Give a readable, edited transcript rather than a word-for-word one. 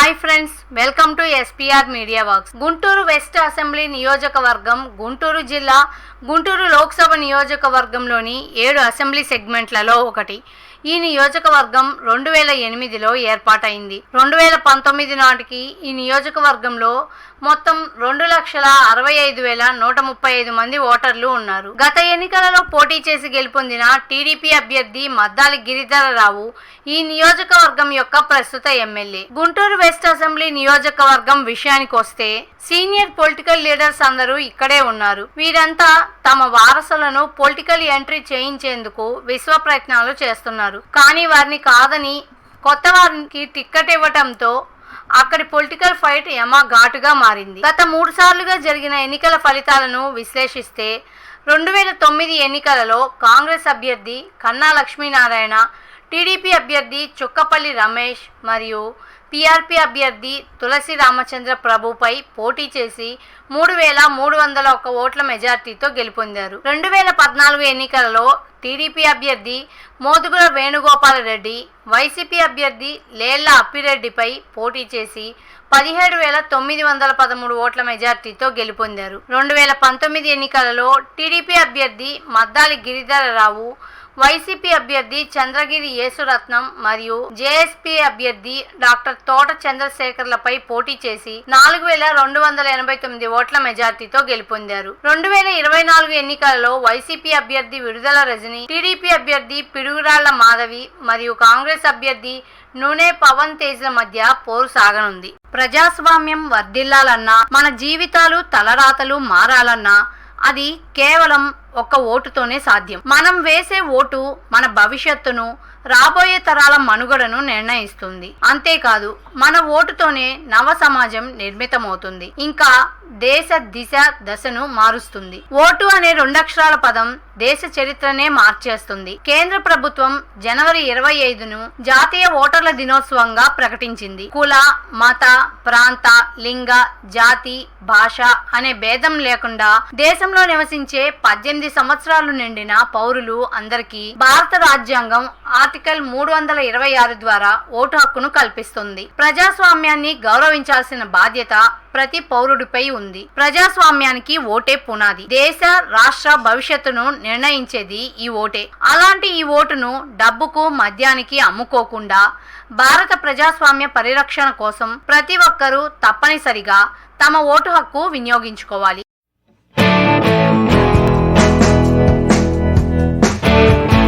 Hi friends, welcome to SPR media works. Guntur west assembly నియోజకవర్గం గుంటూరు జిల్లా గుంటూరు లోక్సభ నియోజకవర్గంలోని 7 అసెంబ్లీ సెగ్మెంట్లలో ఒకటి. ఈ నియోజకవర్గం 2008లో ఏర్పాటైంది. 2019 నాటికి ఈ నియోజకవర్గంలో మొత్తం 2,65,135 మంది ఓటర్లు ఉన్నారు. గత ఎన్నికలలో పోటీ చేసి గెలుపొందిన టీడీపీ అభ్యర్థి మద్దాలి గిరిధరరావు ఈ నియోజకవర్గం యొక్క ప్రస్తుత ఎమ్మెల్యే. గుంటూరు వెస్ట్ అసెంబ్లీ నియోజకవర్గం విషయానికి వస్తే సీనియర్ పొలిటికల్ లీడర్స్ అందరూ ఇక్కడే ఉన్నారు. వీరంతా తమ వారసులను పొలిటికల్ ఎంట్రీ చేయించేందుకు విశ్వ ప్రయత్నాలు చేస్తున్నారు. కానీ వారిని కాదని కొత్త వారికి టిక్కెట్ ఇవ్వటంతో అక్కడి పొలిటికల్ ఫైట్ యమా ఘాటుగా మారింది. గత 3 సార్లుగా జరిగిన ఎన్నికల ఫలితాలను విశ్లేషిస్తే 2009 ఎన్నికలలో కాంగ్రెస్ అభ్యర్థి కన్నా లక్ష్మీనారాయణ, టీడీపీ అభ్యర్థి చుక్కపల్లి రమేష్ మరియు పీఆర్పీ అభ్యర్థి తులసి రామచంద్ర ప్రభుపై పోటీ చేసి 3,301 ఓట్ల మెజార్టీతో గెలుపొందారు. 2014 ఎన్నికలలో టీడీపీ అభ్యర్థి మోదుగుల వేణుగోపాల్ రెడ్డి, వైసీపీ అభ్యర్థి లేళ్ల అప్పిరెడ్డిపై పోటీ చేసి 17,913 ఓట్ల మెజార్టీతో గెలుపొందారు. 2019 ఎన్నికలలో టీడీపీ అభ్యర్థి మద్దాలి గిరిధరరావు, వైసీపీ అభ్యర్థి చంద్రగిరి యేసురత్నం మరియు జేఎస్పీ అభ్యర్థి డాక్టర్ తోట చంద్రశేఖర్లపై పోటీ చేసి 4,289 ఓట్ల మెజార్టీతో గెలుపొందారు. 2024 ఎన్నికలలో వైసీపీ అభ్యర్థి విడుదల రజని, టీడీపీ అభ్యర్థి పిడుగురాళ్ల మాధవి మరియు కాంగ్రెస్ అభ్యర్థి నూనె పవన్ తేజ్ల మధ్య పోరు సాగనుంది. ప్రజాస్వామ్యం వర్ధిల్లాలన్నా, మన జీవితాలు తలరాతలు మారాలన్నా అది కేవలం ఒక్క ఓటుతోనే సాధ్యం. మనం వేసే ఓటు మన భవిష్యత్తును, రాబోయే తరాల మనుగడను నిర్ణయిస్తుంది. అంతేకాదు మన ఓటుతోనే నవ సమాజం నిర్మితమవుతుంది, ఇంకా దేశ దిశ దశను మారుస్తుంది. ఓటు అనే 2 అక్షరాల పదం దేశ చరిత్రనే మార్చేస్తుంది. కేంద్ర ప్రభుత్వం జనవరి 25ను జాతీయ ఓటర్ల దినోత్సవంగా ప్రకటించింది. కుల, మత, ప్రాంత, లింగ, జాతి, భాష అనే భేదం లేకుండా దేశంలో నివసించే 18 సంవత్సరాలు నిండిన పౌరులు అందరికీ భారత రాజ్యాంగం ఆర్టికల్ 326 ద్వారా ఓటు హక్కును కల్పిస్తుంది. ప్రజాస్వామ్యాన్ని గౌరవించాల్సిన బాధ్యత ప్రతి పౌరుడిపై ఉంది. ప్రజాస్వామ్యానికి ఓటే పునాది. దేశ, రాష్ట్ర భవిష్యత్తును నిర్ణయించేది ఈ ఓటే. అలాంటి ఈ ఓటును డబ్బుకు, మద్యానికి అమ్ముకోకుండా భారత ప్రజాస్వామ్య పరిరక్షణ కోసం ప్రతి ఒక్కరూ తప్పనిసరిగా తమ ఓటు హక్కు వినియోగించుకోవాలి.